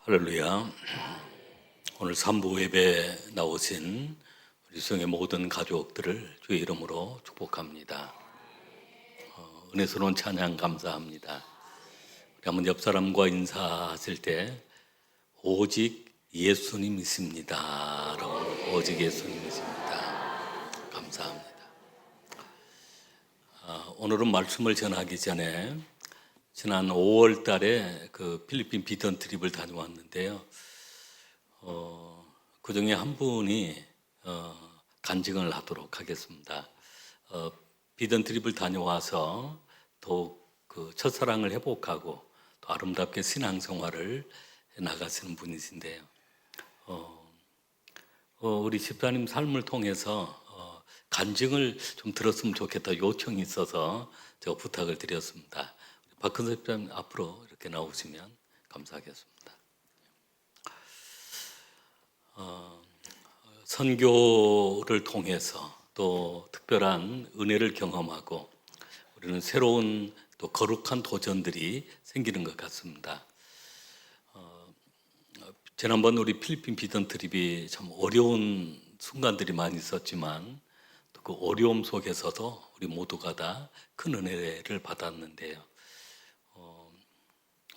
할렐루야. 오늘 3부 예배 나오신 우리 수영의 모든 가족들을 주의 이름으로 축복합니다. 은혜스러운 찬양 감사합니다. 우리 한번 옆 사람과 인사하실 때 오직 예수님이십니다 라고, 오직 예수님이십니다. 감사합니다. 오늘은 말씀을 전하기 전에 지난 5월 달에 그 필리핀 비전 트립을 다녀왔는데요. 그 중에 한 분이 간증을 하도록 하겠습니다. 비전 트립을 다녀와서 더욱 그 첫사랑을 회복하고 또 아름답게 신앙생활을 나가시는 분이신데요. 우리 집사님 삶을 통해서 간증을 좀 들었으면 좋겠다 요청이 있어서 제가 부탁을 드렸습니다. 박근섭 집사님 앞으로 이렇게 나오시면 감사하겠습니다. 선교를 통해서 또 특별한 은혜를 경험하고 우리는 새로운 또 거룩한 도전들이 생기는 것 같습니다. 지난번 우리 필리핀 비전 트립이 참 어려운 순간들이 많이 있었지만 또 그 어려움 속에서도 우리 모두가 다 큰 은혜를 받았는데요.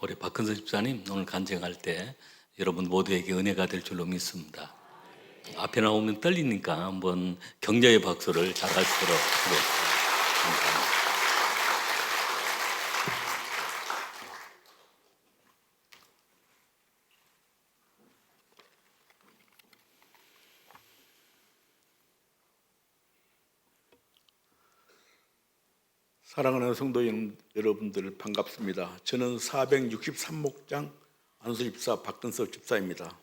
우리 박근서 집사님 오늘 간증할 때 여러분 모두에게 은혜가 될 줄로 믿습니다. 앞에 나오면 떨리니까 한번 격려의 박수를 잘 하시도록 하겠습니다. 감사합니다. 사랑하는 성도 여러분들 반갑습니다. 저는 463목장 안수집사 박근섭 집사입니다.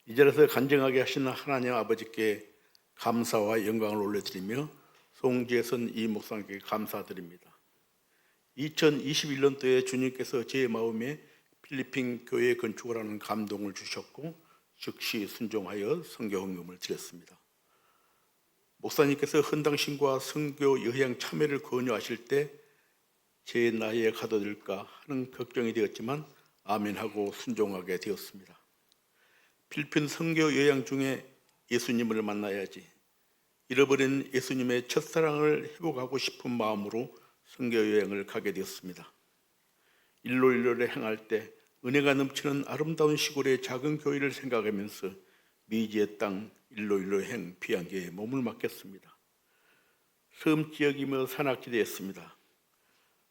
이 자리에서 간증하게 하시는 하나님 아버지께 감사와 영광을 올려드리며 송지혜선 이 목사님께 감사드립니다. 2021년도에 주님께서 제 마음에 필리핀 교회 건축을 하는 감동을 주셨고 즉시 순종하여 선교 헌금을 드렸습니다. 목사님께서 헌당신과 선교 여행 참여를 권유하실 때 제 나이에 가둬들까 하는 걱정이 되었지만 아멘하고 순종하게 되었습니다. 필리핀 선교 여행 중에 예수님을 만나야지, 잃어버린 예수님의 첫사랑을 회복하고 싶은 마음으로 선교 여행을 가게 되었습니다. 일로일로를 행할 때 은혜가 넘치는 아름다운 시골의 작은 교회를 생각하면서 미지의 땅 일로일로 행 비양교에 몸을 맡겼습니다. 섬 지역이며 산악지대였습니다.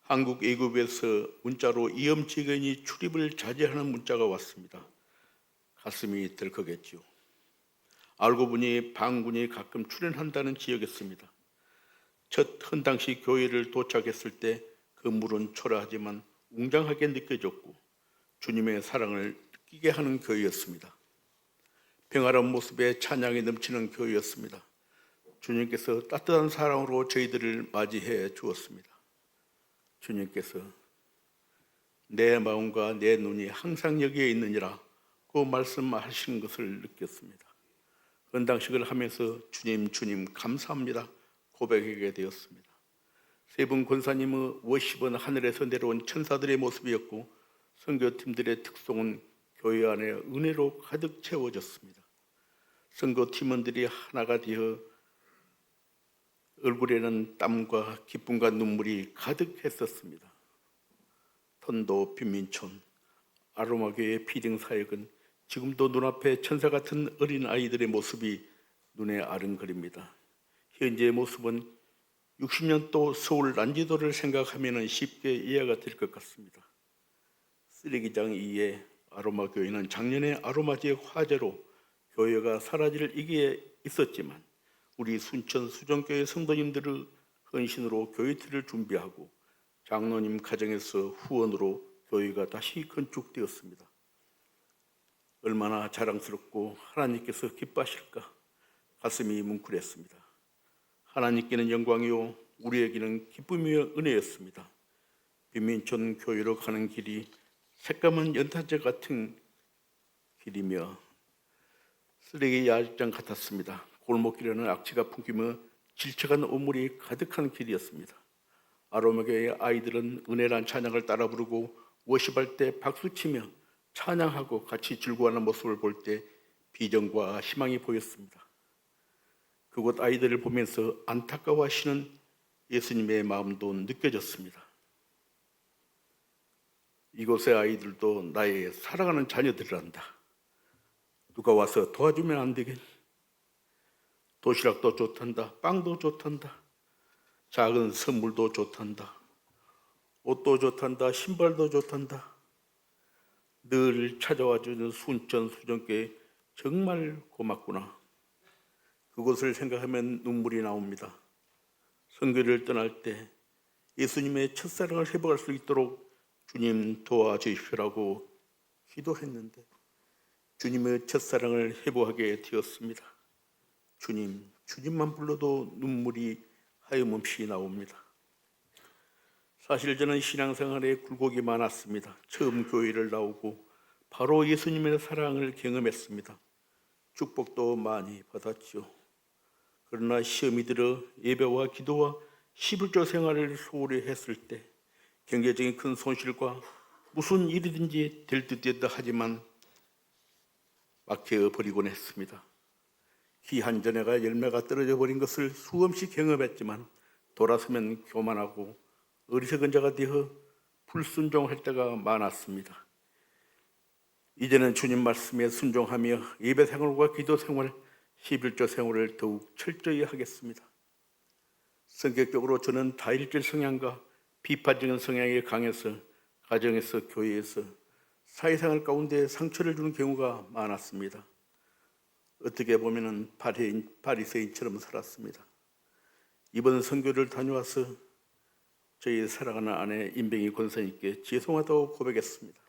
한국 애국에서 문자로 이염지근이 출입을 자제하는 문자가 왔습니다. 가슴이 덜컥했지요. 알고 보니 반군이 가끔 출연한다는 지역이었습니다. 첫 헌당식 교회를 도착했을 때 건물은 초라하지만 웅장하게 느껴졌고 주님의 사랑을 느끼게 하는 교회였습니다. 평화로운 모습에 찬양이 넘치는 교회였습니다. 주님께서 따뜻한 사랑으로 저희들을 맞이해 주었습니다. 주님께서 내 마음과 내 눈이 항상 여기에 있느니라 그 말씀하신 것을 느꼈습니다. 헌당식을 하면서 주님 감사합니다 고백하게 되었습니다. 세 분 권사님의 워십은 하늘에서 내려온 천사들의 모습이었고 선교팀들의 특송은 교회 안에 은혜로 가득 채워졌습니다. 선교 팀원들이 하나가 되어 얼굴에는 땀과 기쁨과 눈물이 가득했었습니다. 턴도 빈민촌 아로마교회 피딩 사역은 지금도 눈앞에 천사 같은 어린 아이들의 모습이 눈에 아른거립니다. 현재의 모습은 60년도 서울 난지도를 생각하면 쉽게 이해가 될 것 같습니다. 쓰레기장 위에 아로마교회는 작년에 아로마지역 화재로 교회가 사라질 위기에 있었지만 우리 순천 수정교회 성도님들의 헌신으로 교회틀을 준비하고 장로님 가정에서 후원으로 교회가 다시 건축되었습니다. 얼마나 자랑스럽고 하나님께서 기뻐하실까 가슴이 뭉클했습니다. 하나님께는 영광이요 우리에게는 기쁨이요 은혜였습니다. 빈민촌 교회로 가는 길이 새까만 연탄재 같은 길이며 쓰레기 야장장 같았습니다. 골목길에는 악취가 풍기며 질척한 오물이 가득한 길이었습니다. 아로마교회의 아이들은 은혜란 찬양을 따라 부르고 워십할 때 박수치며 찬양하고 같이 즐거워하는 모습을 볼 때 비전과 희망이 보였습니다. 그곳 아이들을 보면서 안타까워하시는 예수님의 마음도 느껴졌습니다. 이곳의 아이들도 나의 사랑하는 자녀들이란다. 누가 와서 도와주면 안 되겠니? 도시락도 좋단다. 빵도 좋단다. 작은 선물도 좋단다. 옷도 좋단다. 신발도 좋단다. 늘 찾아와주는 순천수정교회 정말 고맙구나. 그곳을 생각하면 눈물이 나옵니다. 선교를 떠날 때 예수님의 첫사랑을 회복할 수 있도록 주님 도와주십시오라고 기도했는데 주님의 첫사랑을 회복하게 되었습니다. 주님만 불러도 눈물이 하염없이 나옵니다. 사실 저는 신앙생활에 굴곡이 많았습니다. 처음 교회를 나오고 바로 예수님의 사랑을 경험했습니다. 축복도 많이 받았죠. 그러나 시험이 들어 예배와 기도와 11조 생활을 소홀히 했을 때 경제적인 큰 손실과 무슨 일이든지 될 듯 하지만 막혀버리곤 했습니다. 귀한 전해가 열매가 떨어져 버린 것을 수없이 경험했지만 돌아서면 교만하고 어리석은 자가 되어 불순종할 때가 많았습니다. 이제는 주님 말씀에 순종하며 예배 생활과 기도 생활, 11조 생활을 더욱 철저히 하겠습니다. 성격적으로 저는 다일질 성향과 비판적인 성향이 강해서 가정에서 교회에서 사회생활 가운데 상처를 주는 경우가 많았습니다. 어떻게 보면 바리새인처럼 살았습니다. 이번 선교를 다녀와서 저희 사랑하는 아내 임병희 권사님께 죄송하다고 고백했습니다.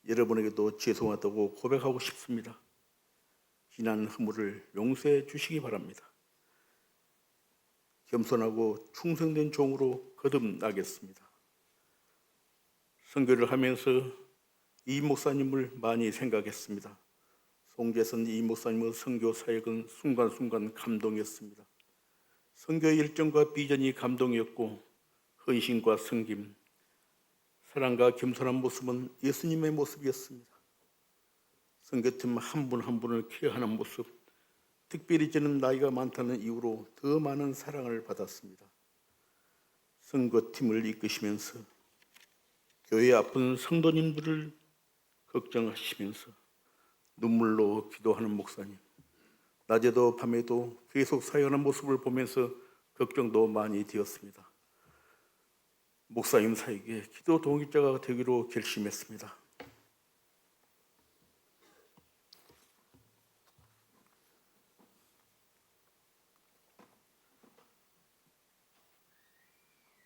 여러분에게도 죄송하다고 고백하고 싶습니다. 지난 허물을 용서해 주시기 바랍니다. 겸손하고 충성된 종으로 거듭나겠습니다. 선교를 하면서 이 목사님을 많이 생각했습니다. 송재선 이 목사님의 선교 사역은 순간순간 감동이었습니다. 선교의 열정과 비전이 감동이었고 헌신과 섬김, 사랑과 겸손한 모습은 예수님의 모습이었습니다. 선교팀 한 분 한 분을 케어하는 모습, 특별히 저는 나이가 많다는 이유로 더 많은 사랑을 받았습니다. 선교팀을 이끄시면서 교회 아픈 성도님들을 걱정하시면서 눈물로 기도하는 목사님, 낮에도 밤에도 계속 사역하는 모습을 보면서 걱정도 많이 되었습니다. 목사님 사역에 기도 동역자가 되기로 결심했습니다.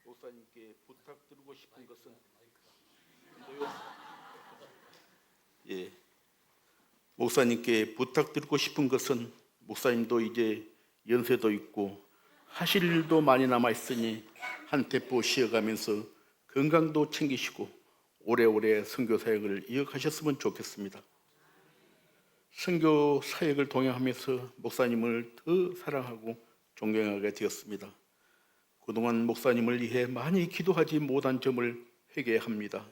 목사님께 부탁드리고 싶은 것은 목사님께 부탁드리고 싶은 것은 목사님도 이제 연세도 있고 하실 일도 많이 남아 있으니 한 템포 쉬어가면서 건강도 챙기시고 오래오래 선교 사역을 이어가셨으면 좋겠습니다. 선교 사역을 동행하면서 목사님을 더 사랑하고 존경하게 되었습니다. 그동안 목사님을 위해 많이 기도하지 못한 점을 회개합니다.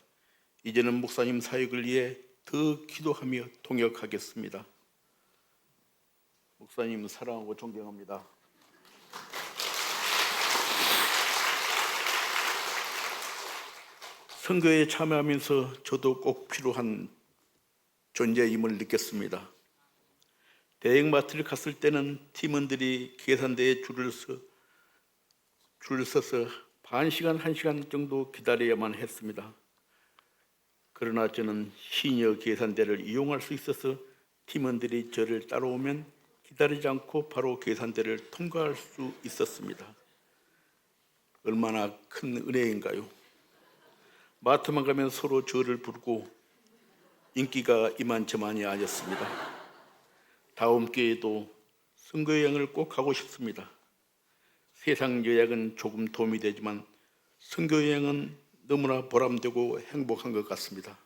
이제는 목사님 사역을 위해 더 기도하며 동역하겠습니다. 목사님 사랑하고 존경합니다. 선교에 참여하면서 저도 꼭 필요한 존재임을 느꼈습니다. 대형마트를 갔을 때는 팀원들이 계산대에 줄을 서서 반 시간, 1시간 정도 기다려야만 했습니다. 그러나 저는 시니어 계산대를 이용할 수 있어서 팀원들이 저를 따라오면 기다리지 않고 바로 계산대를 통과할 수 있었습니다. 얼마나 큰 은혜인가요? 마트만 가면 서로 저를 부르고 인기가 이만저만이 아니었습니다. 다음 기회에도 선교 여행을 꼭 가고 싶습니다. 세상 여행은 조금 도움이 되지만 선교 여행은 너무나 보람되고 행복한 것 같습니다.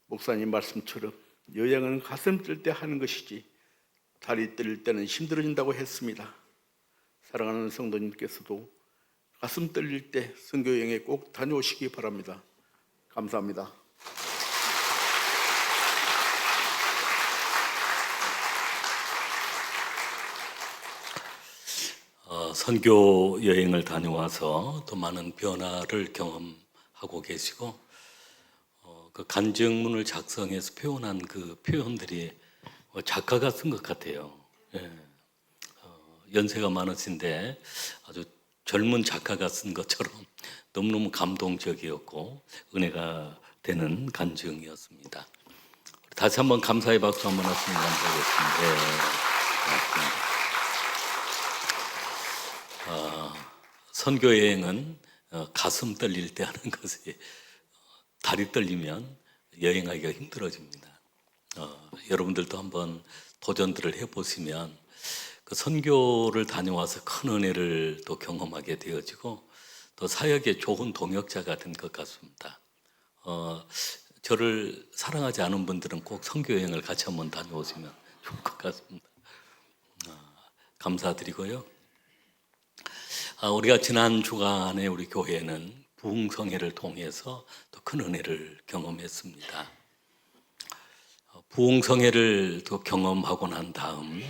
목사님 말씀처럼 여행은 가슴 뜰 때 하는 것이지 다리 떨릴 때는 힘들어진다고 했습니다. 사랑하는 성도님께서도 가슴 떨릴 때 선교 여행에 꼭 다녀오시기 바랍니다. 감사합니다. 선교 여행을 다녀와서 또 많은 변화를 경험하고 계시고 그 간증문을 작성해서 표현한 그 표현들이 작가가 쓴 것 같아요. 예. 연세가 많으신데 아주 젊은 작가가 쓴 것처럼 너무너무 감동적이었고 은혜가 되는 간증이었습니다. 다시 한번 감사의 박수 한번 하시면 감사하겠습니다. 예, 고맙습니다. 선교 여행은 가슴 떨릴 때 하는 것이 다리 떨리면 여행하기가 힘들어집니다. 여러분들도 한번 도전들을 해보시면 그 선교를 다녀와서 큰 은혜를 또 경험하게 되어지고 또 사역에 좋은 동역자가 된 것 같습니다. 저를 사랑하지 않은 분들은 꼭 선교 여행을 같이 한번 다녀오시면 좋을 것 같습니다. 감사드리고요. 우리가 지난 주간에 우리 교회는 부흥성회를 통해서 또 큰 은혜를 경험했습니다. 부흥성회를 또 경험하고 난 다음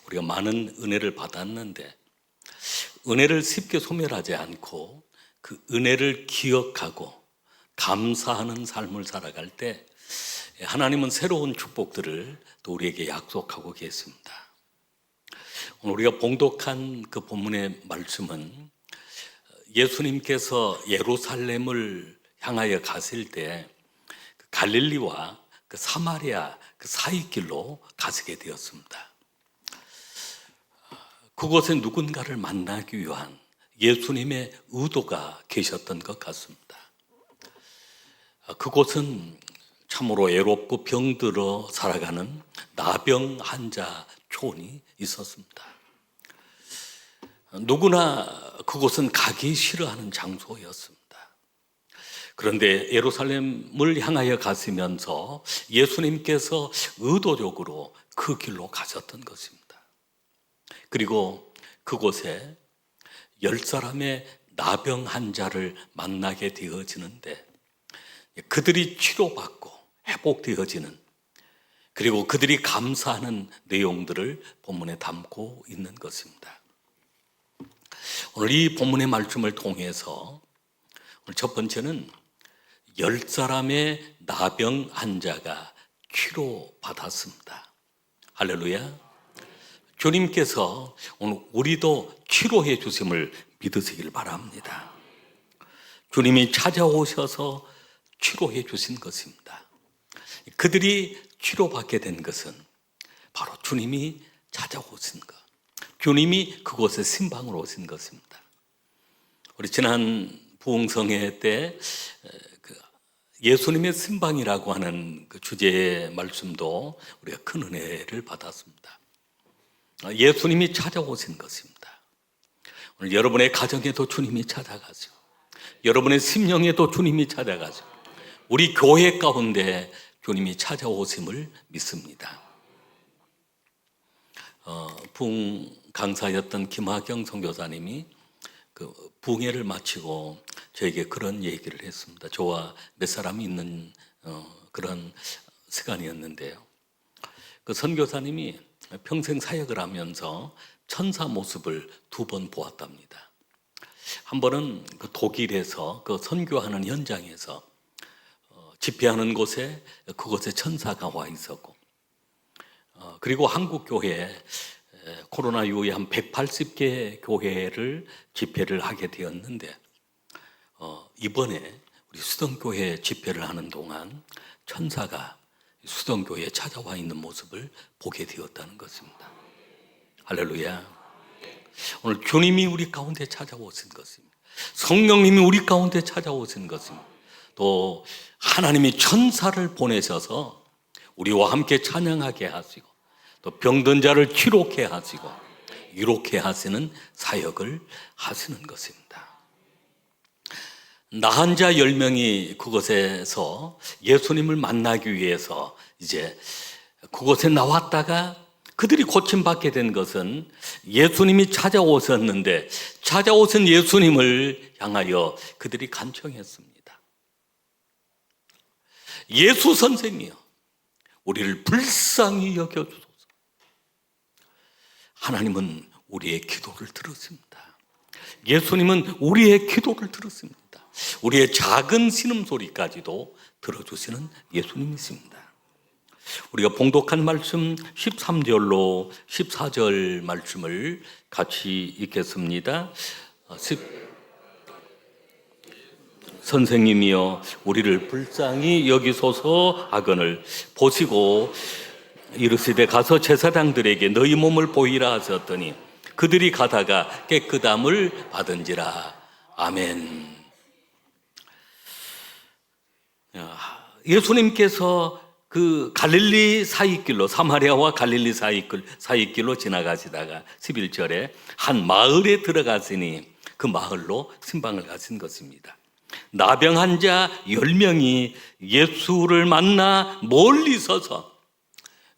우리가 많은 은혜를 받았는데 은혜를 쉽게 소멸하지 않고 그 은혜를 기억하고 감사하는 삶을 살아갈 때 하나님은 새로운 축복들을 또 우리에게 약속하고 계십니다. 오늘 우리가 봉독한 그 본문의 말씀은 예수님께서 예루살렘을 향하여 가실 때 갈릴리와 그 사마리아 그 사이길로 가시게 되었습니다. 그곳에 누군가를 만나기 위한 예수님의 의도가 계셨던 것 같습니다. 그곳은 참으로 외롭고 병들어 살아가는 나병 환자 촌이 있었습니다. 누구나 그곳은 가기 싫어하는 장소였습니다. 그런데 예루살렘을 향하여 가시면서 예수님께서 의도적으로 그 길로 가셨던 것입니다. 그리고 그곳에 10사람의 나병 환자를 만나게 되어지는데 그들이 치료받고 회복되어지는 그리고 그들이 감사하는 내용들을 본문에 담고 있는 것입니다. 오늘 이 본문의 말씀을 통해서 오늘 첫 번째는 10사람의 나병 환자가 치료받았습니다. 할렐루야. 주님께서 오늘 우리도 치료해 주심을 믿으시길 바랍니다. 주님이 찾아오셔서 치료해 주신 것입니다. 그들이 치료받게 된 것은 바로 주님이 찾아오신 것, 주님이 그곳에 신방으로 오신 것입니다. 우리 지난 부흥성회 때 예수님의 신방이라고 하는 그 주제의 말씀도 우리가 큰 은혜를 받았습니다. 예수님이 찾아오신 것입니다. 오늘 여러분의 가정에도 주님이 찾아가시고 여러분의 심령에도 주님이 찾아가시고 우리 교회 가운데 주님이 찾아오심을 믿습니다. 부흥 강사였던 김하경 선교사님이 그 부흥회를 마치고 저에게 그런 얘기를 했습니다. 저와 몇 사람이 있는 그런 시간이었는데요. 그 선교사님이 평생 사역을 하면서 천사 모습을 2번 보았답니다. 한 번은 그 독일에서 그 선교하는 현장에서 집회하는 곳에 그곳에 천사가 와 있었고, 그리고 한국 교회에 코로나 이후에 한 180개 교회를 집회를 하게 되었는데 이번에 우리 수동교회 집회를 하는 동안 천사가 수동교회에 찾아와 있는 모습을 보게 되었다는 것입니다. 할렐루야. 오늘 주님이 우리 가운데 찾아오신 것입니다. 성령님이 우리 가운데 찾아오신 것입니다. 또 하나님이 천사를 보내셔서 우리와 함께 찬양하게 하시고 또 병든 자를 치료케 하시고 이롭게 하시는 사역을 하시는 것입니다. 나한 자 10명이 그곳에서 예수님을 만나기 위해서 이제 그곳에 나왔다가 그들이 고침받게 된 것은 예수님이 찾아오셨는데 찾아오신 예수님을 향하여 그들이 간청했습니다. 예수 선생이여, 우리를 불쌍히 여겨주소서. 하나님은 우리의 기도를 들으십니다. 예수님은 우리의 기도를 들었습니다. 우리의 작은 신음소리까지도 들어주시는 예수님이십니다. 우리가 봉독한 말씀 13절로 14절 말씀을 같이 읽겠습니다. 선생님이여 우리를 불쌍히 여기소서 하거늘 보시고 이르시되 가서 제사장들에게 너희 몸을 보이라 하셨더니 그들이 가다가 깨끗함을 받은지라. 아멘. 예수님께서 그 갈릴리 사이길로, 사마리아와 갈릴리 사이길로 지나가시다가 11절에 한 마을에 들어가시니 그 마을로 신방을 가신 것입니다. 나병 환자 10명이 예수를 만나 멀리 서서,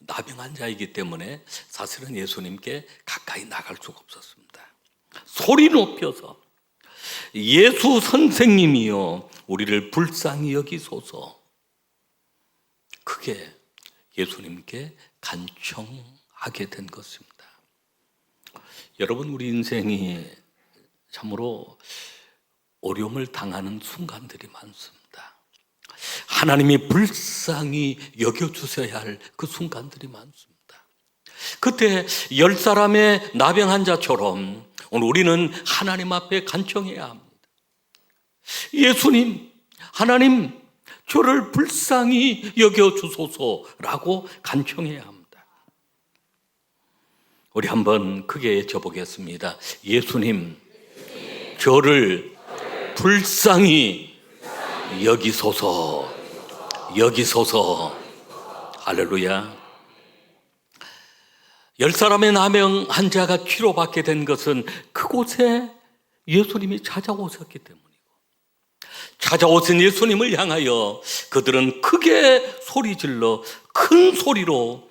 나병 환자이기 때문에 사실은 예수님께 가까이 나갈 수가 없었습니다. 소리 높여서 예수 선생님이여 우리를 불쌍히 여기소서, 크게 예수님께 간청하게 된 것입니다. 여러분, 우리 인생이 참으로 어려움을 당하는 순간들이 많습니다. 하나님이 불쌍히 여겨주셔야 할 그 순간들이 많습니다. 그때 10사람의 나병 환자처럼 오늘 우리는 하나님 앞에 간청해야 합니다. 예수님, 하나님, 저를 불쌍히 여겨주소서라고 간청해야 합니다. 우리 한번 크게 외쳐보겠습니다. 예수님, 저를 불쌍히 여기소서, 여기소서. 할렐루야. 10사람의 나병 환자가 치료받게 된 것은 그곳에 예수님이 찾아오셨기 때문이고, 찾아오신 예수님을 향하여 그들은 크게 소리질러 큰 소리로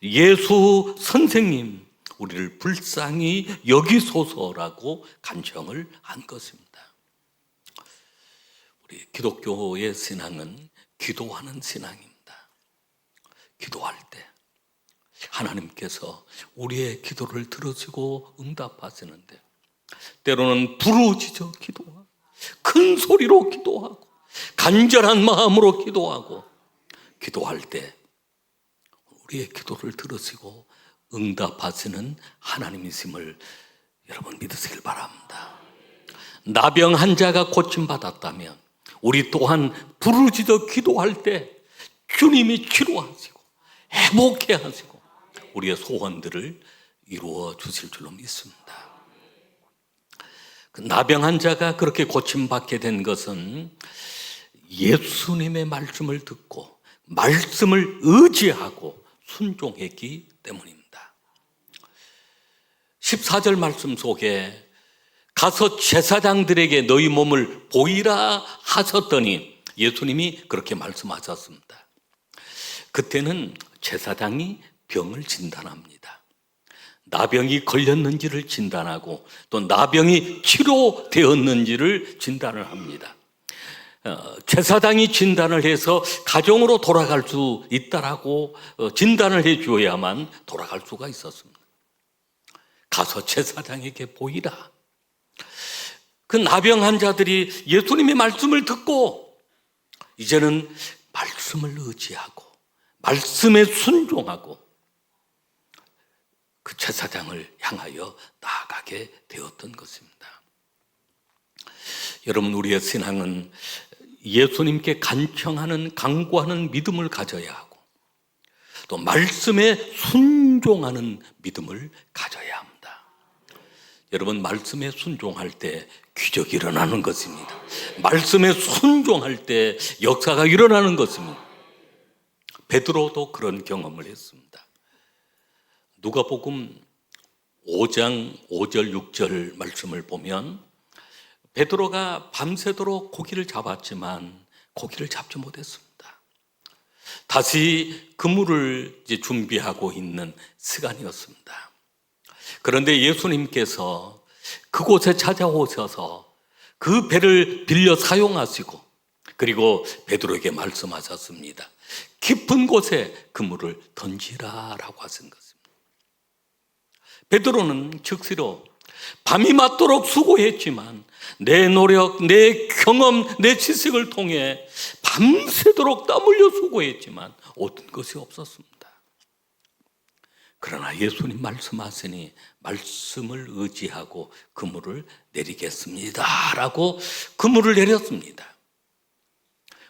예수 선생님, 우리를 불쌍히 여기소서라고 간청을 한 것입니다. 우리 기독교의 신앙은 기도하는 신앙입니다. 기도할 때 하나님께서 우리의 기도를 들으시고 응답하시는데, 때로는 부르짖어 기도하고 큰 소리로 기도하고 간절한 마음으로 기도하고, 기도할 때 우리의 기도를 들으시고 응답하시는 하나님이심을 여러분 믿으시길 바랍니다. 나병 환자가 고침받았다면 우리 또한 부르짖어 기도할 때 주님이 치료하시고 회복해 하시고 우리의 소원들을 이루어 주실 줄로 믿습니다. 그 나병 환자가 그렇게 고침받게 된 것은 예수님의 말씀을 듣고 말씀을 의지하고 순종했기 때문입니다. 14절 말씀 속에 가서 제사장들에게 너희 몸을 보이라 하셨더니 예수님이 그렇게 말씀하셨습니다. 그때는 제사장이 병을 진단합니다. 나병이 걸렸는지를 진단하고 또 나병이 치료되었는지를 진단을 합니다. 제사장이 진단을 해서 가정으로 돌아갈 수 있다라고 진단을 해 주어야만 돌아갈 수가 있었습니다. 가서 제사장에게 보이라. 그 나병 환자들이 예수님의 말씀을 듣고 이제는 말씀을 의지하고 말씀에 순종하고 그 제사장을 향하여 나아가게 되었던 것입니다. 여러분, 우리의 신앙은 예수님께 간청하는, 간구하는 믿음을 가져야 하고 또 말씀에 순종하는 믿음을 가져야 합니다. 여러분, 말씀에 순종할 때 기적이 일어나는 것입니다. 말씀에 순종할 때 역사가 일어나는 것입니다. 베드로도 그런 경험을 했습니다. 누가복음 5장 5절 6절 말씀을 보면 베드로가 밤새도록 고기를 잡았지만 고기를 잡지 못했습니다. 다시 그물을 이제 준비하고 있는 시간이었습니다. 그런데 예수님께서 그곳에 찾아오셔서 그 배를 빌려 사용하시고 그리고 베드로에게 말씀하셨습니다. 깊은 곳에 그물을 던지라라고 하신 것입니다. 베드로는 즉시로 밤이 맞도록 수고했지만 내 노력, 내 경험, 내 지식을 통해 밤새도록 땀 흘려 수고했지만 얻은 것이 없었습니다. 그러나 예수님 말씀하시니 말씀을 의지하고 그물을 내리겠습니다 라고 그물을 내렸습니다.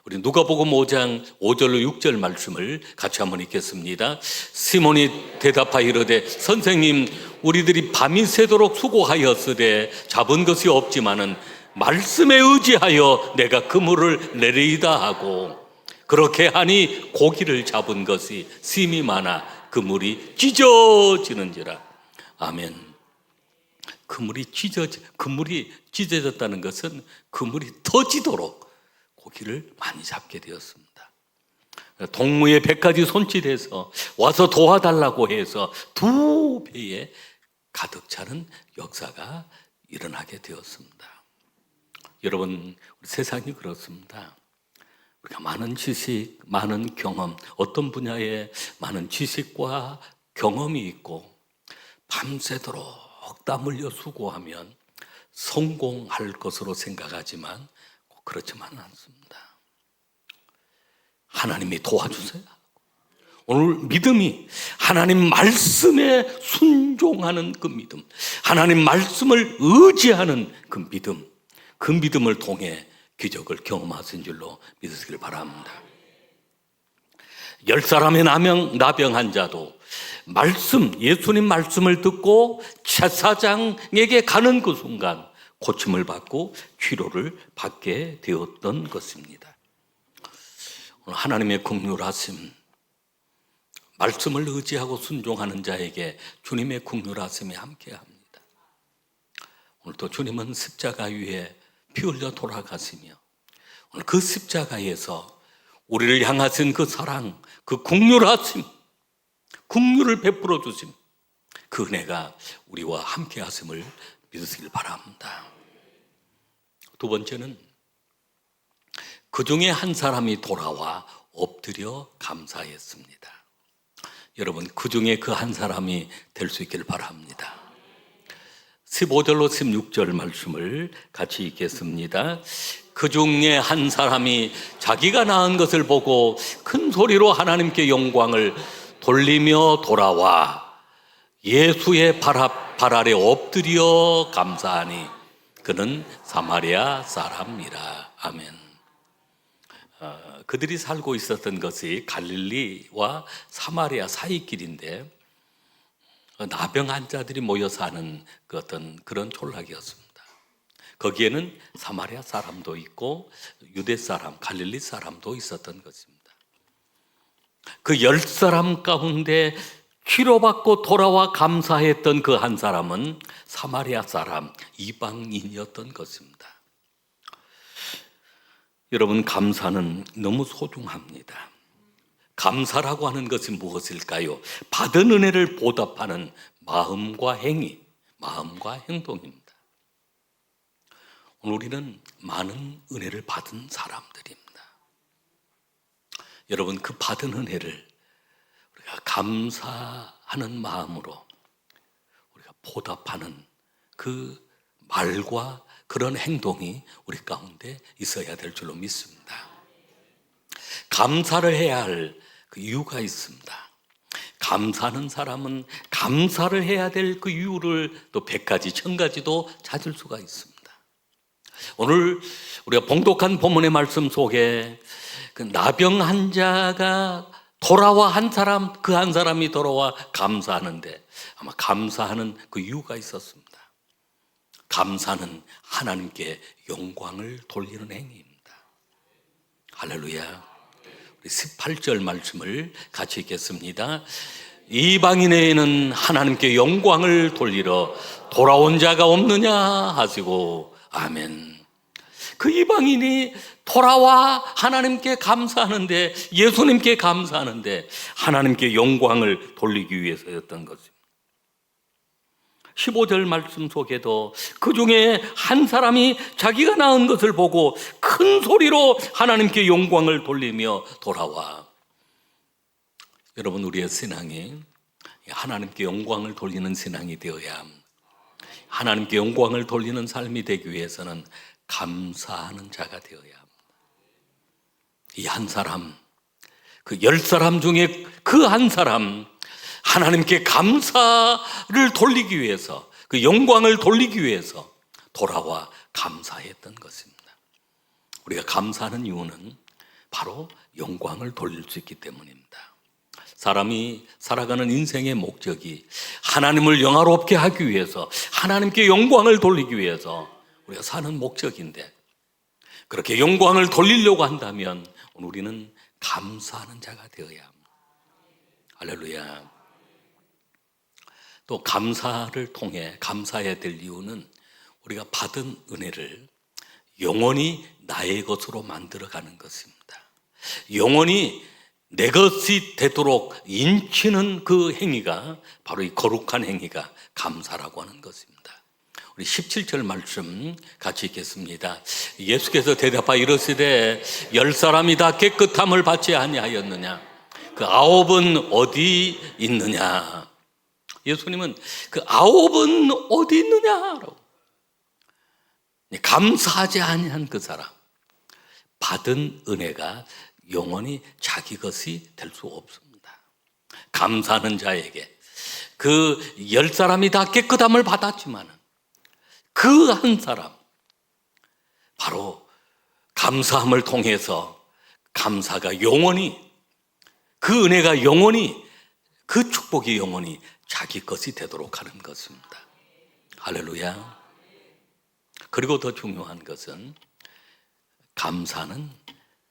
우리 누가복음 5장 5절로 6절 말씀을 같이 한번 읽겠습니다. 시몬이 대답하여 이르되 선생님, 우리들이 밤이 새도록 수고하였으되 잡은 것이 없지만은 말씀에 의지하여 내가 그물을 내리이다 하고, 그렇게 하니 고기를 잡은 것이 심히 많아 그물이 찢어지는지라. 아멘. 그물이 찢어졌다는 것은 그물이 터지도록 고기를 많이 잡게 되었습니다. 동무의 100가지 손짓에서 와서 도와달라고 해서 2배에 가득 차는 역사가 일어나게 되었습니다. 여러분, 우리 세상이 그렇습니다. 우리가 많은 지식, 많은 경험, 어떤 분야에 많은 지식과 경험이 있고 밤새도록 땀 흘려 수고하면 성공할 것으로 생각하지만 꼭 그렇지만은 않습니다. 하나님이 도와주세요. 오늘 믿음이 하나님 말씀에 순종하는 그 믿음, 하나님 말씀을 의지하는 그 믿음을 통해 기적을 경험하신 줄로 믿으시길 바랍니다. 10사람의 나병 환자도 예수님 말씀을 듣고 제사장에게 가는 그 순간 고침을 받고 치료를 받게 되었던 것입니다. 오늘 하나님의 긍휼하심, 말씀을 의지하고 순종하는 자에게 주님의 긍휼하심이 함께합니다. 오늘도 주님은 십자가 위에 피 흘려 돌아가시며 오늘 그 십자가에서 우리를 향하신 그 사랑, 그 긍휼하심, 긍휼을 베풀어 주심, 그 은혜가 우리와 함께 하심을 믿으시길 바랍니다. 두 번째는 그 중에 한 사람이 돌아와 엎드려 감사했습니다. 여러분, 그 중에 그 한 사람이 될 수 있길 바랍니다. 15절로 16절 말씀을 같이 읽겠습니다. 그 중에 한 사람이 자기가 낳은 것을 보고 큰 소리로 하나님께 영광을 돌리며 돌아와 예수의 발 아래 엎드려 감사하니 그는 사마리아 사람이라. 아멘. 그들이 살고 있었던 것이 갈릴리와 사마리아 사이길인데 나병 환자들이 모여 사는 그 어떤 그런 촌락이었습니다. 거기에는 사마리아 사람도 있고 유대 사람, 갈릴리 사람도 있었던 것입니다. 그 10사람 가운데 치료받고 돌아와 감사했던 그 한 사람은 사마리아 사람, 이방인이었던 것입니다. 여러분, 감사는 너무 소중합니다. 감사라고 하는 것은 무엇일까요? 받은 은혜를 보답하는 마음과 행동입니다. 오늘 우리는 많은 은혜를 받은 사람들입니다. 여러분, 그 받은 은혜를 우리가 감사하는 마음으로 우리가 보답하는 그 말과 그런 행동이 우리 가운데 있어야 될 줄로 믿습니다. 감사를 해야 할 그 이유가 있습니다. 감사하는 사람은 감사를 해야 될 그 이유를 또 100가지, 1000가지도 찾을 수가 있습니다. 오늘 우리가 봉독한 본문의 말씀 속에 그 나병 환자가 돌아와 그 한 사람이 돌아와 감사하는데 아마 감사하는 그 이유가 있었습니다. 감사는 하나님께 영광을 돌리는 행위입니다. 할렐루야. 우리 18절 말씀을 같이 읽겠습니다. 이방인에게는 하나님께 영광을 돌리러 돌아온 자가 없느냐 하시고 아멘. 그 이방인이 돌아와 하나님께 감사하는데, 예수님께 감사하는데 하나님께 영광을 돌리기 위해서였던 것입니다. 15절 말씀 속에도 그 중에 한 사람이 자기가 낳은 것을 보고 큰 소리로 하나님께 영광을 돌리며 돌아와. 여러분, 우리의 신앙이 하나님께 영광을 돌리는 신앙이 되어야 합니다. 하나님께 영광을 돌리는 삶이 되기 위해서는 감사하는 자가 되어야 합니다. 이 한 사람, 그 10사람 중에 그 한 사람, 하나님께 감사를 돌리기 위해서, 그 영광을 돌리기 위해서 돌아와 감사했던 것입니다. 우리가 감사하는 이유는 바로 영광을 돌릴 수 있기 때문입니다. 사람이 살아가는 인생의 목적이 하나님을 영화롭게 하기 위해서, 하나님께 영광을 돌리기 위해서 우리가 사는 목적인데, 그렇게 영광을 돌리려고 한다면 우리는 감사하는 자가 되어야 합니다. 할렐루야. 또 감사를 통해 감사해야 될 이유는 우리가 받은 은혜를 영원히 나의 것으로 만들어가는 것입니다. 영원히 내 것이 되도록 인치는 그 행위가 바로 이 거룩한 행위가 감사라고 하는 것입니다. 우리 17절 말씀 같이 읽겠습니다. 예수께서 대답하여 이르시되 10사람이 다 깨끗함을 받지 아니하였느냐? 그 9은 어디 있느냐? 예수님은 그 9은 어디 있느냐라고. 감사하지 아니한 그 사람, 받은 은혜가 영원히 자기 것이 될 수 없습니다. 감사하는 자에게 그 10사람이 다 깨끗함을 받았지만 그 한 사람, 바로 감사함을 통해서 감사가 영원히, 그 은혜가 영원히, 그 축복이 영원히 자기 것이 되도록 하는 것입니다. 할렐루야. 그리고 더 중요한 것은 감사는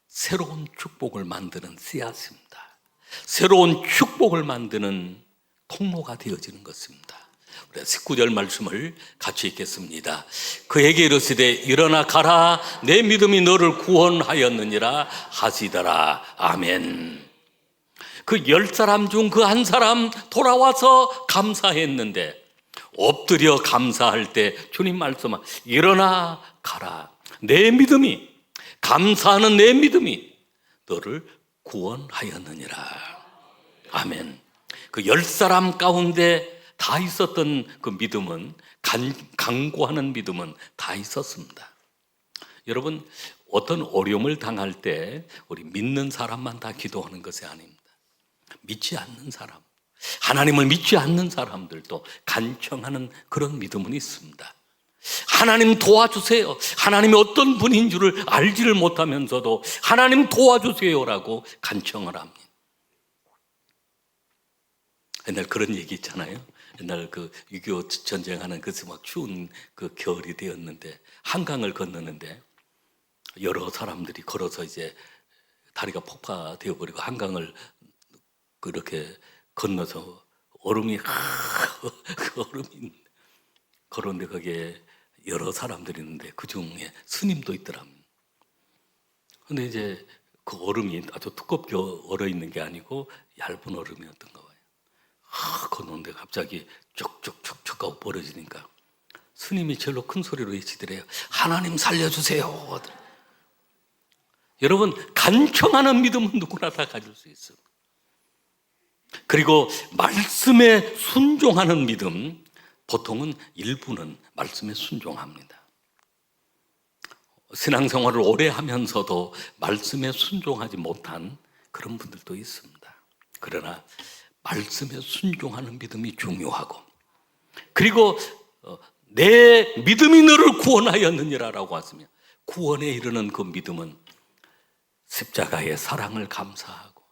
새로운 축복을 만드는 씨앗입니다. 새로운 축복을 만드는 통로가 되어지는 것입니다. 우리 19절 말씀을 같이 읽겠습니다. 그에게 이르시되 일어나 가라, 내 믿음이 너를 구원하였느니라 하시더라. 아멘. 그 10사람 중 그 한 사람 돌아와서 감사했는데, 엎드려 감사할 때 주님 말씀하 일어나 가라, 내 믿음이, 감사하는 내 믿음이 너를 구원하였느니라. 아멘. 그 10사람 가운데 다 있었던 그 믿음은, 강구하는 믿음은 다 있었습니다. 여러분, 어떤 어려움을 당할 때 우리 믿는 사람만 다 기도하는 것이 아닙니다. 믿지 않는 사람, 하나님을 믿지 않는 사람들도 간청하는 그런 믿음은 있습니다. 하나님 도와주세요, 하나님이 어떤 분인 줄을 알지를 못하면서도 하나님 도와주세요라고 간청을 합니다. 옛날 그런 얘기 있잖아요. 옛날 그 6.25 전쟁하는 그 막 추운 그 겨울이 되었는데 한강을 건너는데 여러 사람들이 걸어서 이제 다리가 폭파되어 버리고 한강을 그렇게 건너서 얼음이 그 얼음이 그런데 거기에 여러 사람들이 있는데 그 중에 스님도 있더랍니다. 근데 이제 그 얼음이 아주 두껍게 얼어 있는 게 아니고 얇은 얼음이었던가 봐요. 건너는데 갑자기 쭉쭉쭉쭉 하고 벌어지니까 스님이 절로 큰 소리로 외치더래요. 하나님 살려주세요. 여러분, 간청하는 믿음은 누구나 다 가질 수 있어요. 그리고 말씀에 순종하는 믿음, 보통은 일부는 말씀에 순종합니다. 신앙생활을 오래 하면서도 말씀에 순종하지 못한 그런 분들도 있습니다. 그러나 말씀에 순종하는 믿음이 중요하고, 그리고 내 믿음이 너를 구원하였느니라라고 하시면 구원에 이르는 그 믿음은 십자가의 사랑을 감사하고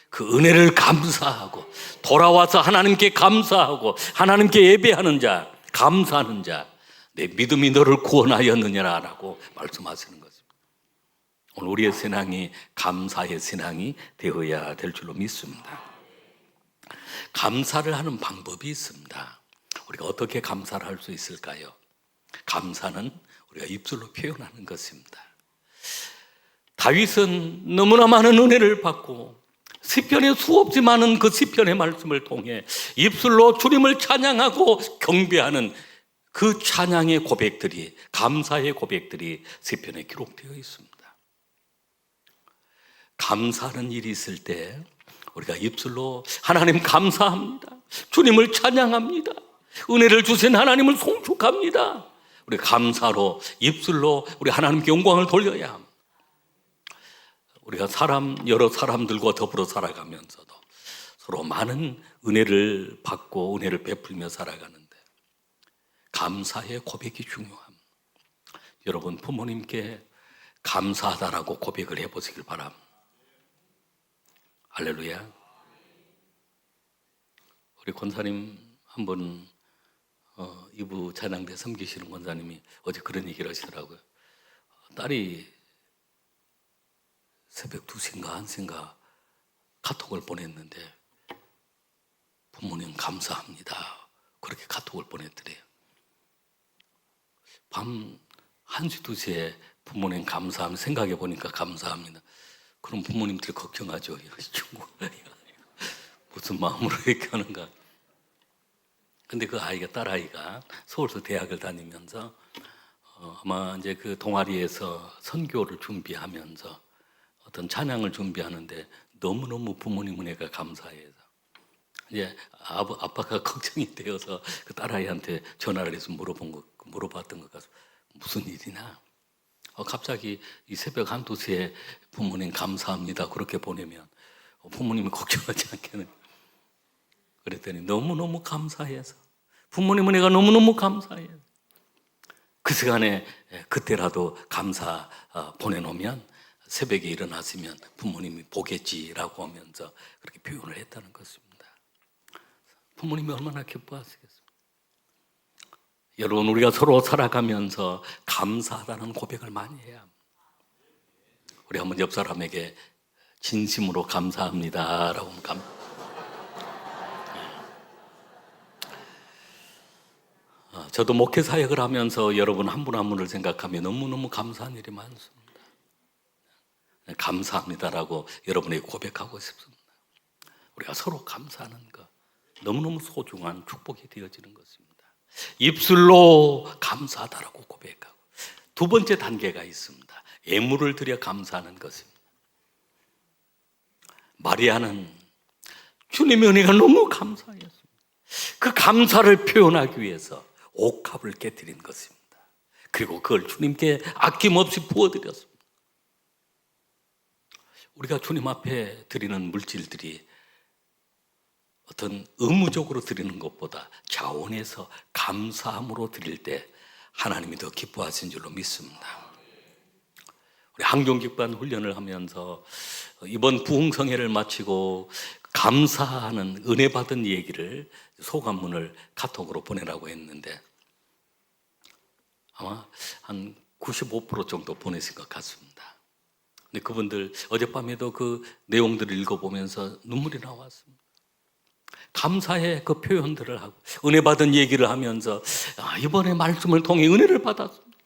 그 은혜를 감사하고 돌아와서 하나님께 감사하고 하나님께 예배하는 자, 감사하는 자, 내 믿음이 너를 구원하였느냐라고 말씀하시는 것입니다. 오늘 우리의 신앙이 감사의 신앙이 되어야 될 줄로 믿습니다. 감사를 하는 방법이 있습니다. 우리가 어떻게 감사를 할 수 있을까요? 감사는 우리가 입술로 표현하는 것입니다. 다윗은 너무나 많은 은혜를 받고 시편에 수없이 많은 그 시편의 말씀을 통해 입술로 주님을 찬양하고 경배하는 그 찬양의 고백들이, 감사의 고백들이 시편에 기록되어 있습니다. 감사하는 일이 있을 때 우리가 입술로 하나님 감사합니다, 주님을 찬양합니다, 은혜를 주신 하나님을 송축합니다. 우리 감사로 입술로 우리 하나님께 영광을 돌려야 합니다. 우리가 여러 사람들과 더불어 살아가면서도 서로 많은 은혜를 받고 은혜를 베풀며 살아가는데 감사의 고백이 중요합니다. 여러분 부모님께 감사하다라고 고백을 해보시길 바랍니다. 할렐루야. 우리 권사님 한 분 이부 찬양대 섬기시는 권사님이 어제 그런 얘기를 하시더라고요. 딸이 새벽 2시인가 1시인가 카톡을 보냈는데 부모님 감사합니다. 그렇게 카톡을 보냈더래요. 밤 1시 2시에 부모님 감사하면 생각해 보니까 감사합니다. 그럼 부모님들이 걱정하죠. 무슨 마음으로 이렇게 하는가. 근데 그 아이가, 딸아이가 서울서 대학을 다니면서 아마 이제 그 동아리에서 선교를 준비하면서 어떤 찬양을 준비하는데 너무너무 부모님 은혜가 감사해서 이제 아빠가 걱정이 되어서 그 딸아이한테 전화를 해서 물어봤던 것 같아서 무슨 일이나 갑자기 이 새벽 1, 2시에 부모님 감사합니다 그렇게 보내면 부모님이 걱정하지 않겠는. 그랬더니 너무너무 감사해서 부모님 은혜가 너무너무 감사해요. 그 시간에 그때라도 감사 보내놓으면 새벽에 일어났으면 부모님이 보겠지라고 하면서 그렇게 표현을 했다는 것입니다. 부모님이 얼마나 기뻐하시겠습니까? 여러분 우리가 서로 살아가면서 감사하다는 고백을 많이 해야 합니다. 우리 한번 옆 사람에게 진심으로 감사합니다라고 하면 저도 목회 사역을 하면서 여러분 한 분 한 분을 생각하면 너무너무 감사한 일이 많습니다. 감사합니다라고 여러분에게 고백하고 싶습니다. 우리가 서로 감사하는 것 너무너무 소중한 축복이 되어지는 것입니다. 입술로 감사하다라고 고백하고 두 번째 단계가 있습니다. 예물을 드려 감사하는 것입니다. 마리아는 주님의 은혜가 너무 감사했습니다. 그 감사를 표현하기 위해서 옥합을 깨뜨린 것입니다. 그리고 그걸 주님께 아낌없이 부어드렸습니다. 우리가 주님 앞에 드리는 물질들이 어떤 의무적으로 드리는 것보다 자원해서 감사함으로 드릴 때 하나님이 더 기뻐하신 줄로 믿습니다. 우리 항공기관 훈련을 하면서 이번 부흥성회를 마치고 감사하는 은혜 받은 얘기를 소감문을 카톡으로 보내라고 했는데 아마 한 95% 정도 보내신 것 같습니다. 근데 그분들 어젯밤에도 그 내용들을 읽어보면서 눈물이 나왔습니다. 감사의 그 표현들을 하고 은혜 받은 얘기를 하면서 이번에 말씀을 통해 은혜를 받았습니다.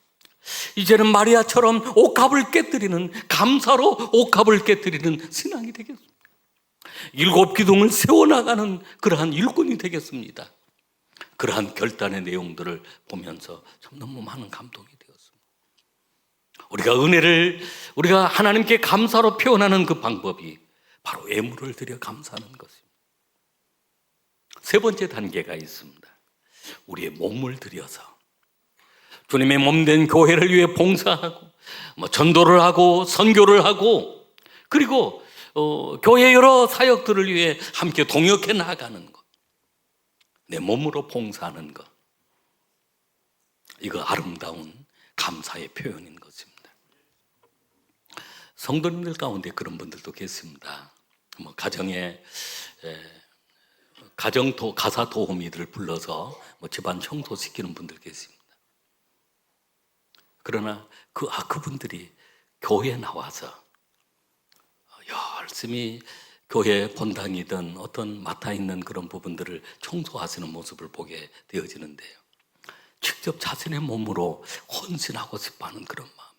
이제는 마리아처럼 옥합을 깨뜨리는 감사로 옥합을 깨뜨리는 신앙이 되겠습니다. 7 기둥을 세워나가는 그러한 일꾼이 되겠습니다. 그러한 결단의 내용들을 보면서 참 너무 많은 감동이 되었습니다. 우리가 하나님께 감사로 표현하는 그 방법이 바로 예물을 드려 감사하는 것입니다. 세 번째 단계가 있습니다. 우리의 몸을 들여서 주님의 몸된 교회를 위해 봉사하고 전도를 하고 선교를 하고 그리고 교회 여러 사역들을 위해 함께 동역해 나가는 것, 내 몸으로 봉사하는 것, 이거 아름다운 감사의 표현인 것입니다. 성도님들 가운데 그런 분들도 계십니다. 가정에 가사 도우미들을 불러서 집안 청소시키는 분들 계십니다. 그러나 그분들이 교회에 나와서 열심히 교회 본당이든 어떤 맡아 있는 그런 부분들을 청소하시는 모습을 보게 되어지는데요. 직접 자신의 몸으로 헌신하고 싶어하는 그런 마음입니다.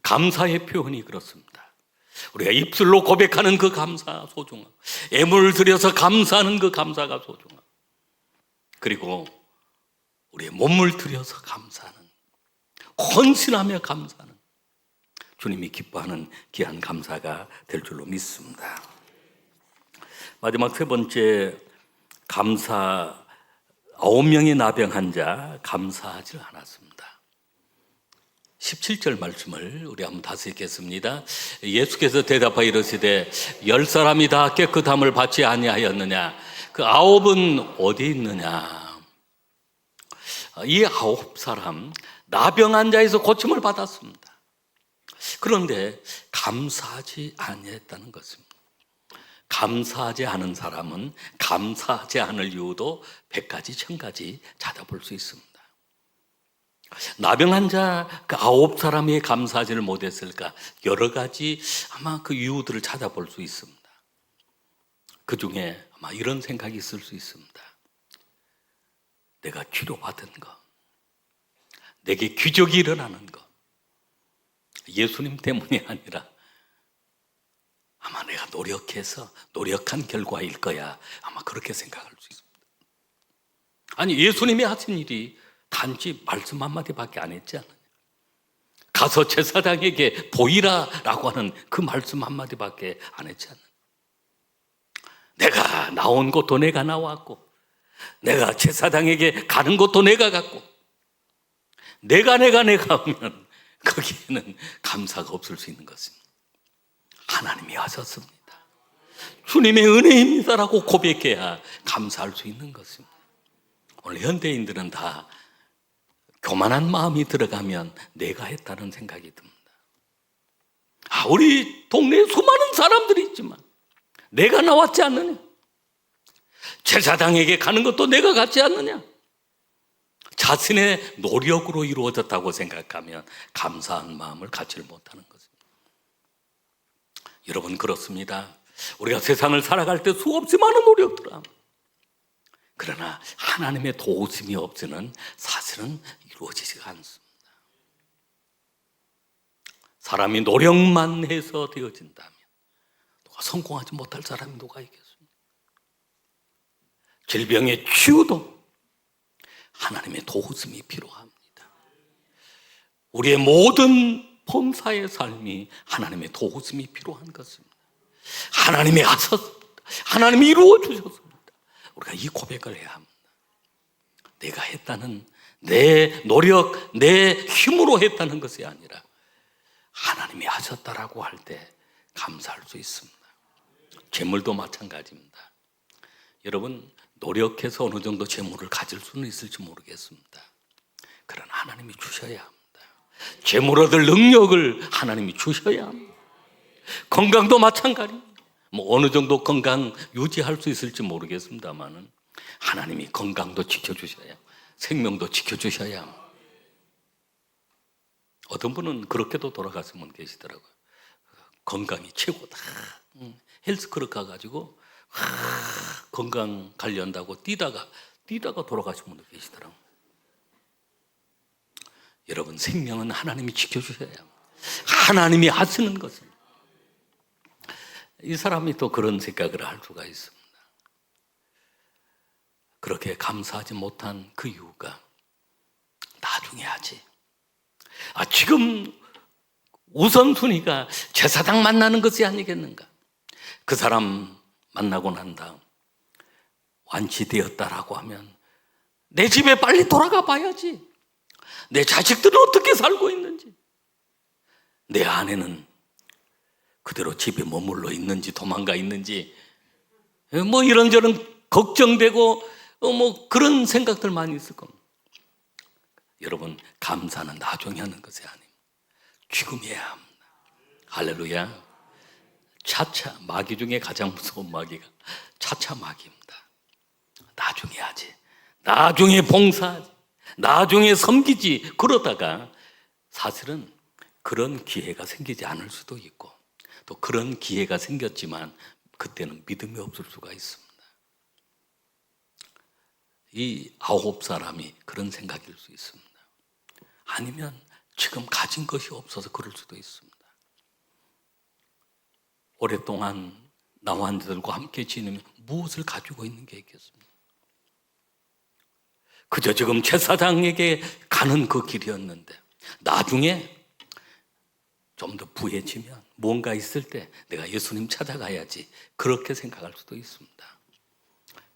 감사의 표현이 그렇습니다. 우리가 입술로 고백하는 그 감사 소중함, 예물을 드려서 감사하는 그 감사가 소중함, 그리고 우리의 몸을 들여서 감사하는, 헌신하며 감사하는 주님이 기뻐하는 귀한 감사가 될 줄로 믿습니다. 마지막 세 번째 감사 9명의 나병 환자 감사하지 않았습니다. 17절 말씀을 우리 한번 다시 읽겠습니다. 예수께서 대답하여 이르시되 10사람이 다 깨끗함을 받지 아니하였느냐? 그 9은 어디 있느냐? 이 9사람 나병 환자에서 고침을 받았습니다. 그런데 감사하지 아니했다는 것입니다. 감사하지 않은 사람은 감사하지 않을 이유도 100가지 1000가지 찾아볼 수 있습니다. 나병 환자 그 9사람이 감사하지를 못했을까? 여러 가지 아마 그 이유들을 찾아볼 수 있습니다. 그 중에 아마 이런 생각이 있을 수 있습니다. 내가 치료받은 것, 내게 기적이 일어나는 것, 예수님 때문이 아니라 아마 내가 노력해서 노력한 결과일 거야. 아마 그렇게 생각할 수 있습니다. 아니, 예수님이 하신 일이 단지 말씀 한마디밖에 안 했지 않느냐? 가서 제사장에게 보이라라고 하는 그 말씀 한마디밖에 안 했지 않느냐? 내가 나온 것도 내가 나왔고, 내가 제사장에게 가는 것도 내가 갔고, 내가 하면 거기에는 감사가 없을 수 있는 것입니다. 하나님이 하셨습니다. 주님의 은혜입니다라고 고백해야 감사할 수 있는 것입니다. 오늘 현대인들은 다 교만한 마음이 들어가면 내가 했다는 생각이 듭니다. 우리 동네에 수많은 사람들이 있지만 내가 나왔지 않느냐? 제사장에게 가는 것도 내가 갔지 않느냐? 자신의 노력으로 이루어졌다고 생각하면 감사한 마음을 갖지 못하는 것입니다. 여러분, 그렇습니다. 우리가 세상을 살아갈 때 수없이 많은 노력들을 합니다. 그러나 하나님의 도우심이 없이는 사실은 이루어지지가 않습니다. 사람이 노력만 해서 되어진다면 누가 성공하지 못할 사람이 누가 있겠습니까? 질병의 치유도 하나님의 도우심이 필요합니다. 우리의 모든 범사의 삶이 하나님의 도우심이 필요한 것입니다. 하나님이 하셨습니다. 하나님이 이루어 주셨습니다. 우리가 이 고백을 해야 합니다. 내가 했다는 내 노력, 내 힘으로 했다는 것이 아니라 하나님이 하셨다라고 할 때 감사할 수 있습니다. 재물도 마찬가지입니다. 여러분, 노력해서 어느 정도 재물을 가질 수는 있을지 모르겠습니다. 그러나 하나님이 주셔야 합니다. 재물 얻을 능력을 하나님이 주셔야 합니다. 건강도 마찬가지입니다. 어느 정도 건강 유지할 수 있을지 모르겠습니다만은 하나님이 건강도 지켜주셔야, 생명도 지켜주셔야 합니다. 어떤 분은 그렇게도 돌아가신 분 계시더라고요. 건강이 최고다. 헬스클럽 가가지고 건강 관리한다고 뛰다가 돌아가신 분도 계시더라고요. 여러분, 생명은 하나님이 지켜주셔야 합니다. 하나님이 하시는 것입니다. 이 사람이 또 그런 생각을 할 수가 있습니다. 그렇게 감사하지 못한 그 이유가 나중에 하지. 지금 우선순위가 제사장 만나는 것이 아니겠는가? 그 사람 만나고 난 다음 완치되었다라고 하면 내 집에 빨리 돌아가 봐야지. 내 자식들은 어떻게 살고 있는지, 내 아내는 그대로 집에 머물러 있는지 도망가 있는지, 이런저런 걱정되고 그런 생각들 많이 있을 겁니다. 여러분, 감사는 나중에 하는 것이 아닙니다. 지금 해야 합니다. 할렐루야. 차차, 마귀 중에 가장 무서운 마귀가 차차 마귀입니다. 나중에 하지, 나중에 봉사하지, 나중에 섬기지, 그러다가 사실은 그런 기회가 생기지 않을 수도 있고, 또 그런 기회가 생겼지만 그때는 믿음이 없을 수가 있습니다. 이 9사람이 그런 생각일 수 있습니다. 아니면 지금 가진 것이 없어서 그럴 수도 있습니다. 오랫동안 나와 환자들과 함께 지내면 무엇을 가지고 있는 게 있겠습니까? 그저 지금 제사장에게 가는 그 길이었는데 나중에 좀 더 부해지면 뭔가 있을 때 내가 예수님 찾아가야지, 그렇게 생각할 수도 있습니다.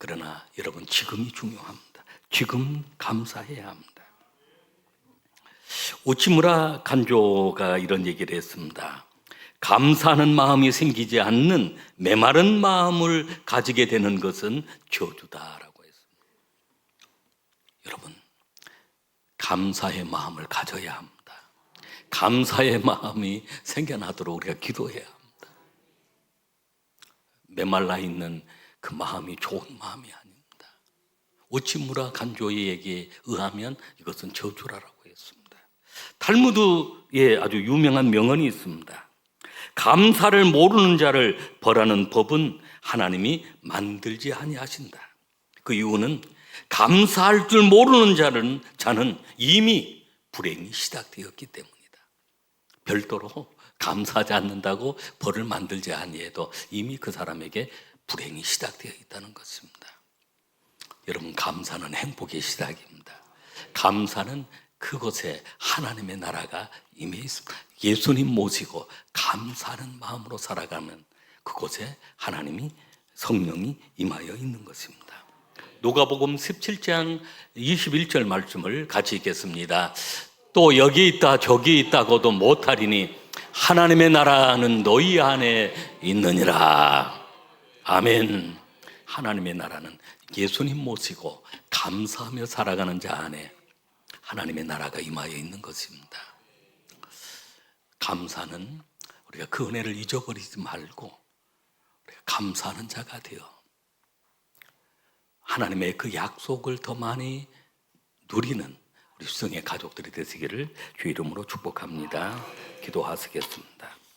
그러나 여러분 지금이 중요합니다. 지금 감사해야 합니다. 우치무라 간조가 이런 얘기를 했습니다. 감사하는 마음이 생기지 않는 메마른 마음을 가지게 되는 것은 저주다라고 했습니다. 여러분, 감사의 마음을 가져야 합니다. 감사의 마음이 생겨나도록 우리가 기도해야 합니다. 메말라 있는 그 마음이 좋은 마음이 아닙니다. 우치무라 간조의 얘기에 의하면 이것은 저주라라고 했습니다. 탈무드에 아주 유명한 명언이 있습니다. 감사를 모르는 자를 벌하는 법은 하나님이 만들지 아니하신다. 그 이유는 감사할 줄 모르는 자는 이미 불행이 시작되었기 때문이다. 별도로 감사하지 않는다고 벌을 만들지 아니해도 이미 그 사람에게 불행이 시작되어 있다는 것입니다. 여러분, 감사는 행복의 시작입니다. 감사는 그곳에 하나님의 나라가 임해 있습니다. 예수님 모시고 감사하는 마음으로 살아가면 그곳에 하나님이 성령이 임하여 있는 것입니다. 누가복음 17장 21절 말씀을 같이 읽겠습니다. 또 여기 있다 저기 있다고도 못하리니 하나님의 나라는 너희 안에 있느니라. 아멘. 하나님의 나라는 예수님 모시고 감사하며 살아가는 자 안에 하나님의 나라가 임하여 있는 것입니다. 감사는 우리가 그 은혜를 잊어버리지 말고 우리가 감사하는 자가 되어 하나님의 그 약속을 더 많이 누리는 우리 수성의 가족들이 되시기를 주 이름으로 축복합니다. 기도하시겠습니다.